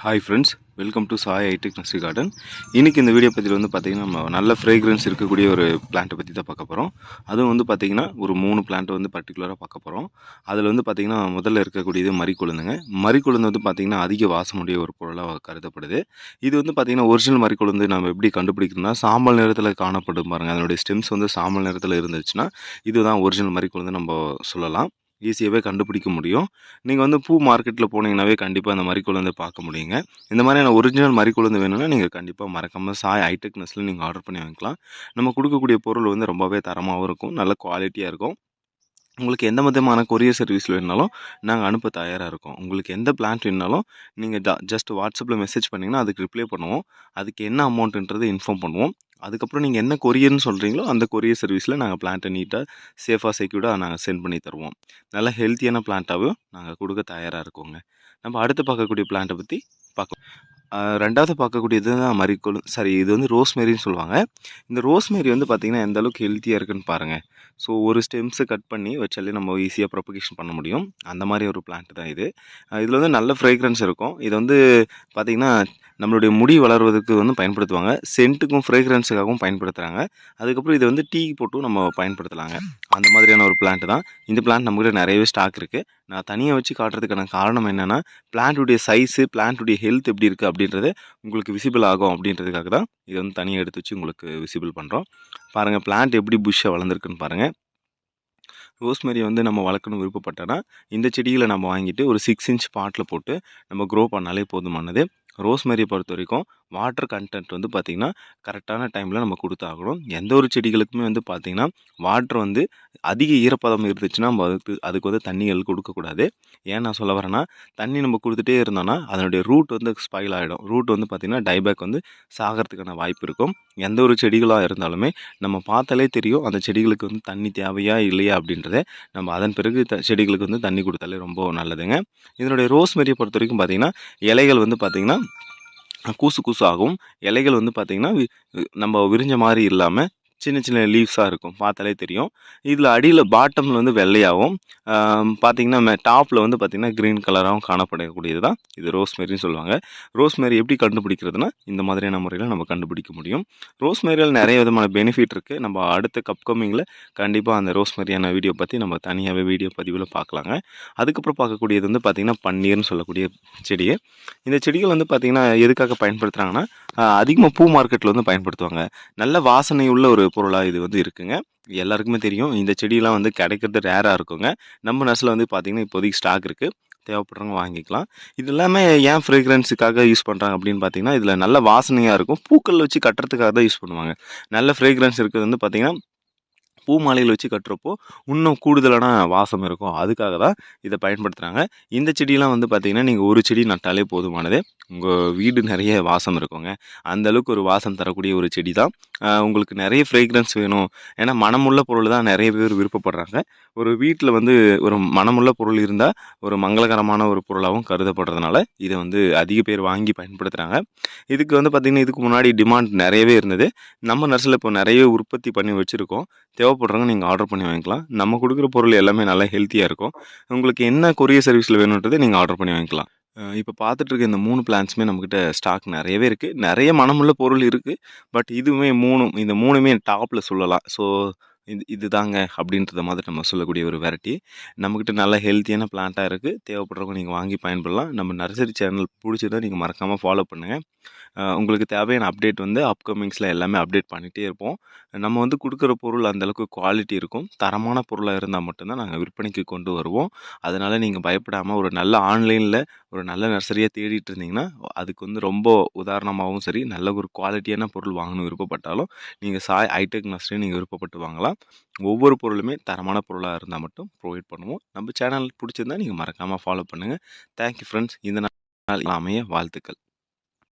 Hi friends, welcome to Sai hitech nursery garden. இன்றைக்கி இந்த video பற்றியில் வந்து பார்த்திங்கன்னா நம்ம நல்ல ஃப்ரேக்ரன்ஸ் இருக்கக்கூடிய ஒரு பிளான்ட்டை பற்றி தான் பார்க்க போகிறோம். அதுவும் வந்து பார்த்திங்கன்னா ஒரு 3 பிளான்ட்டை வந்து பர்டிகுலராக பார்க்க போகிறோம். அதில் வந்து பார்த்திங்கன்னா முதல்ல இருக்கக்கூடியது மரிக்கொழுந்துங்க. மரிக்கொழுந்து வந்து பார்த்திங்கன்னா அதிக வாசமுடைய ஒரு பொருளாக கருதப்படுது. இது வந்து பார்த்திங்கன்னா ஒரிஜினல் மரிக்கொழுந்து நம்ம எப்படி கண்டுபிடிக்கணும்னா, சாம்பல் நிறத்தில் காணப்படும் பாருங்கள். அதனுடைய ஸ்டெம்ஸ் வந்து சாம்பல் நிறத்தில் இருந்துச்சுன்னா இதுதான் ஒரிஜினல் மரிக்கொழுந்து நம்ம சொல்லலாம். ஈஸியாகவே கண்டுபிடிக்க முடியும். நீங்கள் வந்து பூ மார்க்கெட்டில் போனீங்கன்னாவே கண்டிப்பாக அந்த மரிக்கொழுந்தை பார்க்க முடியுங்க. இந்த மாதிரியான ஒரிஜினல் மரிக்கொழுந்து வேணும்னா நீங்கள் கண்டிப்பாக மறக்காமல் சாய் ஹைடெக் நர்சரியில் நீங்கள் ஆர்டர் பண்ணி வாங்கிக்கலாம். நம்ம கொடுக்கக்கூடிய பொருள் வந்து ரொம்பவே தரமாகவும் இருக்கும், நல்ல குவாலிட்டியாக இருக்கும். உங்களுக்கு எந்த விதமான கொரியர் சர்வீஸ் வேணுனாலும் நாங்கள் அனுப்ப தயாராக இருக்கோம். உங்களுக்கு எந்த பிளான்ட் வேணுனாலும் நீங்கள் ஜஸ்ட் வாட்ஸ்அப்பில் மெசேஜ் பண்ணிங்கன்னா அதுக்கு ரிப்ளை பண்ணுவோம். அதுக்கு என்ன அமௌண்ட்டுன்றது இன்ஃபார்ம் பண்ணுவோம். அதுக்கப்புறம் நீங்கள் என்ன கொரியர்னு சொல்கிறீங்களோ அந்த கொரியர் சர்வீஸில் நாங்கள் பிளான்ட்டை நீட்டாக சேஃபாக செக்யூர்டாக நாங்கள் சென்ட் பண்ணி தருவோம். நல்ல ஹெல்த்தியான பிளான்ட்டாகவும் நாங்கள் கொடுக்க தயாராக இருக்கோங்க. நம்ம அடுத்து பார்க்கக்கூடிய பிளான்ட்டை பற்றி பார்க்கலாம். ரெண்டாவது பார்க்கக்கூடியது தான் இது வந்து ரோஸ்மேரின்னு சொல்லுவாங்க. இந்த ரோஸ்மேரி வந்து பார்த்திங்கன்னா எந்த அளவுக்கு ஹெல்த்தியாக இருக்குன்னு பாருங்கள். ஸோ ஒரு ஸ்டெம்ஸை கட் பண்ணி வச்சாலே நம்ம ஈஸியாக ப்ரொபகேஷன் பண்ண முடியும். அந்த மாதிரி ஒரு பிளான்ட் தான் இது. இதில் வந்து நல்ல ஃப்ரேக்ரன்ஸ் இருக்கும். இது வந்து பார்த்திங்கன்னா நம்மளுடைய முடி வளர்வதற்கு வந்து பயன்படுத்துவாங்க. சென்ட்டுக்கும் ஃப்ரேக்ரன்ஸுக்காகவும் பயன்படுத்துகிறாங்க. அதுக்கப்புறம் இதை வந்து டீ போட்டும் நம்ம பயன்படுத்தலாங்க. அந்த மாதிரியான ஒரு பிளான்ட் தான். இந்த பிளான்ட் நம்மகிட்ட நிறையவே ஸ்டாக் இருக்குது. நான் தனியாக வச்சு காட்டுறதுக்கான காரணம் என்னென்னா, பிளான்ட்டுடைய சைஸு, பிளான்ட்டுடைய ஹெல்த் எப்படி இருக்குது அப்படின்றது உங்களுக்கு விசிபிள் ஆகும் அப்படின்றதுக்காக தான் இதை வந்து தனியாக எடுத்து வச்சு உங்களுக்கு விசிபிள் பண்ணுறோம். பாருங்கள் பிளான்ட் எப்படி புஷ்ஷாக வளர்ந்துருக்குன்னு பாருங்கள். ரோஸ்மேரி வந்து நம்ம வளர்க்கணும் விருப்பப்பட்டோன்னா இந்த செடிகளை நம்ம வாங்கிட்டு ஒரு 6 இன்ச் பாட்டில் போட்டு நம்ம க்ரோ பண்ணாலே போதுமானது. ரோஸ்மேரியை பொறுத்த வரைக்கும் வாட்டர் கண்டென்ட் வந்து பார்த்திங்கன்னா கரெக்டான டைமில் நம்ம கொடுத்தாகணும். எந்த ஒரு செடிகளுக்குமே வந்து பார்த்திங்கன்னா வாட்டர் வந்து அதிக ஈரப்பதம் இருந்துச்சுன்னா நம்ம அதுக்கு வந்து தண்ணிகள் கொடுக்கக்கூடாது. ஏன் நான் சொல்ல வரேன்னா, தண்ணி நம்ம கொடுத்துட்டே இருந்தோம்னா அதனுடைய ரூட் வந்து ஸ்பாயில் ஆகிடும். ரூட் வந்து பார்த்திங்கன்னா டைபேக் வந்து சாகிறதுக்கான வாய்ப்பு இருக்கும். எந்த ஒரு செடிகளாக இருந்தாலுமே நம்ம பார்த்தாலே தெரியும் அந்த செடிகளுக்கு வந்து தண்ணி தேவையா இல்லையா அப்படின்றத. நம்ம அதன் பிறகு செடிகளுக்கு வந்து தண்ணி கொடுத்தாலே ரொம்ப நல்லதுங்க. இதனுடைய ரோஸ்மேரியை பொறுத்த வரைக்கும் பார்த்திங்கன்னா இலைகள் வந்து பார்த்திங்கன்னா கூசு கூசாகவும், இலைகள் வந்து பார்த்திங்கன்னா நம்ம விரிஞ்ச மாதிரி இல்லாமல் சின்ன சின்ன லீவ்ஸாக இருக்கும், பார்த்தாலே தெரியும். இதில் அடியில் பாட்டமில் வந்து வெள்ளையாகவும் பார்த்திங்கன்னா டாப்பில் வந்து பார்த்திங்கன்னா க்ரீன் கலராகவும் காணப்படக்கூடியது தான் இது ரோஸ்மேரின்னு சொல்லுவாங்க. ரோஸ்மேரி எப்படி கண்டுபிடிக்கிறதுனா இந்த மாதிரியான முறையில் நம்ம கண்டுபிடிக்க முடியும். ரோஸ்மேரியில் நிறைய விதமான பெனிஃபிட் இருக்குது. நம்ம அடுத்த அப்கமிங்கில் கண்டிப்பாக அந்த ரோஸ்மேரியான வீடியோ பற்றி நம்ம தனியாகவே வீடியோ பதிவில் பார்க்கலாங்க. அதுக்கப்புறம் பார்க்கக்கூடியது வந்து பார்த்திங்கன்னா பன்னீர்னு சொல்லக்கூடிய செடி. இந்த செடிகள் வந்து பார்த்திங்கன்னா எதுக்காக பயன்படுத்துகிறாங்கன்னா, அதிகமாக பூ மார்க்கெட்டில் வந்து பயன்படுத்துவாங்க. நல்ல வாசனை உள்ள ஒரு பொருளாக இது வந்து இருக்குங்க. எல்லாருக்குமே தெரியும் இந்த செடியெலாம் வந்து கிடைக்கிறது ரேராக இருக்குங்க. நம்ம நர்சரியில் வந்து பார்த்திங்கன்னா இப்போதைக்கு ஸ்டாக் இருக்குது. தேவைப்படுறவங்க வாங்கிக்கலாம். இது எல்லாமே ஏன் ஃப்ரேக்ரன்ஸுக்காக யூஸ் பண்ணுறாங்க அப்படின்னு பார்த்தீங்கன்னா, இதில் நல்ல வாசனையாக இருக்கும். பூக்கள் வச்சு கட்டுறதுக்காக தான் யூஸ் பண்ணுவாங்க. நல்ல ஃப்ரேக்ரன்ஸ் இருக்கிறது வந்து பார்த்திங்கன்னா பூ மாலைகள் வச்சு கட்டுறப்போ இன்னும் கூடுதலான வாசம் இருக்கும். அதுக்காக தான் இதை பயன்படுத்துகிறாங்க. இந்த செடியெலாம் வந்து பார்த்திங்கன்னா நீங்கள் ஒரு செடி நட்டாலே போதுமானது. உங்கள் வீடு நிறைய வாசம் இருக்குங்க. அந்தளவுக்கு ஒரு வாசம் தரக்கூடிய ஒரு செடி தான். உங்களுக்கு நிறைய ஃப்ரேக்ரன்ஸ் வேணும், ஏன்னா மனமுள்ள பொருள் தான் நிறைய பேர் விருப்பப்படுறாங்க. ஒரு வீட்டில் வந்து ஒரு மனமுள்ள பொருள் இருந்தால் ஒரு மங்களகரமான ஒரு பொருளாகவும் கருதப்படுறதுனால இதை வந்து அதிக பேர் வாங்கி பயன்படுத்துகிறாங்க. இதுக்கு வந்து பார்த்திங்கன்னா இதுக்கு முன்னாடி டிமாண்ட் நிறையவே இருந்தது. நம்ம நர்சரியில் இப்போ நிறைய உற்பத்தி பண்ணி வச்சுருக்கோம். தேவைப்படுறவங்க நீங்கள் ஆர்டர் பண்ணி வாங்கிக்கலாம். நம்ம கொடுக்குற பொருள் எல்லாமே நல்லா ஹெல்த்தியாக இருக்கும். உங்களுக்கு என்ன கொரியர் சர்வீஸில் வேணுன்றதை நீங்கள் ஆர்டர் பண்ணி வாங்கிக்கலாம். இப்போ பார்த்துட்டு இருக்க இந்த 3 பிளான்ஸுமே நம்மக்கிட்ட ஸ்டாக் நிறையவே இருக்குது. நிறைய மனமுள்ள பொருள் இருக்குது. பட் இதுவுமே இந்த 3மே டாப்பில் சொல்லலாம். ஸோ இதுதாங்க அப்படின்றத மாதிரி நம்ம சொல்லக்கூடிய ஒரு வெரைட்டி. நம்மக்கிட்ட நல்ல ஹெல்த்தியான பிளான்ட்டாக இருக்குது. தேவைப்படுறவங்க நீங்கள் வாங்கி பயன்படலாம். நம்ம நர்சரி சேனல் பிடிச்சிருந்தா நீங்கள் மறக்காமல் ஃபாலோ பண்ணுங்கள். உங்களுக்கு தேவையான அப்டேட் வந்து அப்கமிங்ஸில் எல்லாமே அப்டேட் பண்ணிகிட்டே இருப்போம். நம்ம வந்து கொடுக்குற பொருள் அந்தளவுக்கு குவாலிட்டி இருக்கும். தரமான பொருளாக இருந்தால் மட்டும்தான் நாங்கள் விற்பனைக்கு கொண்டு வருவோம். அதனால் நீங்கள் பயப்படாமல் ஒரு நல்ல ஆன்லைனில் ஒரு நல்ல நர்சரியாக தேடிட்டு இருந்தீங்கன்னா, அதுக்கு வந்து ரொம்ப உதாரணமாகவும் சரி, நல்ல ஒரு குவாலிட்டியான பொருள் வாங்கணும் விருப்பப்பட்டாலும் நீங்கள் சாய் ஹைடெக் நர்சரி நீங்கள் விருப்பப்பட்டு வாங்கலாம். ஒவ்வொரு பொருளுமே தரமான பொருளாக இருந்தால் மட்டும் ப்ரொவைட் பண்ணுவோம். நம்ம சேனல் பிடிச்சிருந்தா நீங்கள் மறக்காமல் ஃபாலோ பண்ணுங்கள். Thank you friends. இந்த நாள் அமைய வாழ்த்துக்கள்.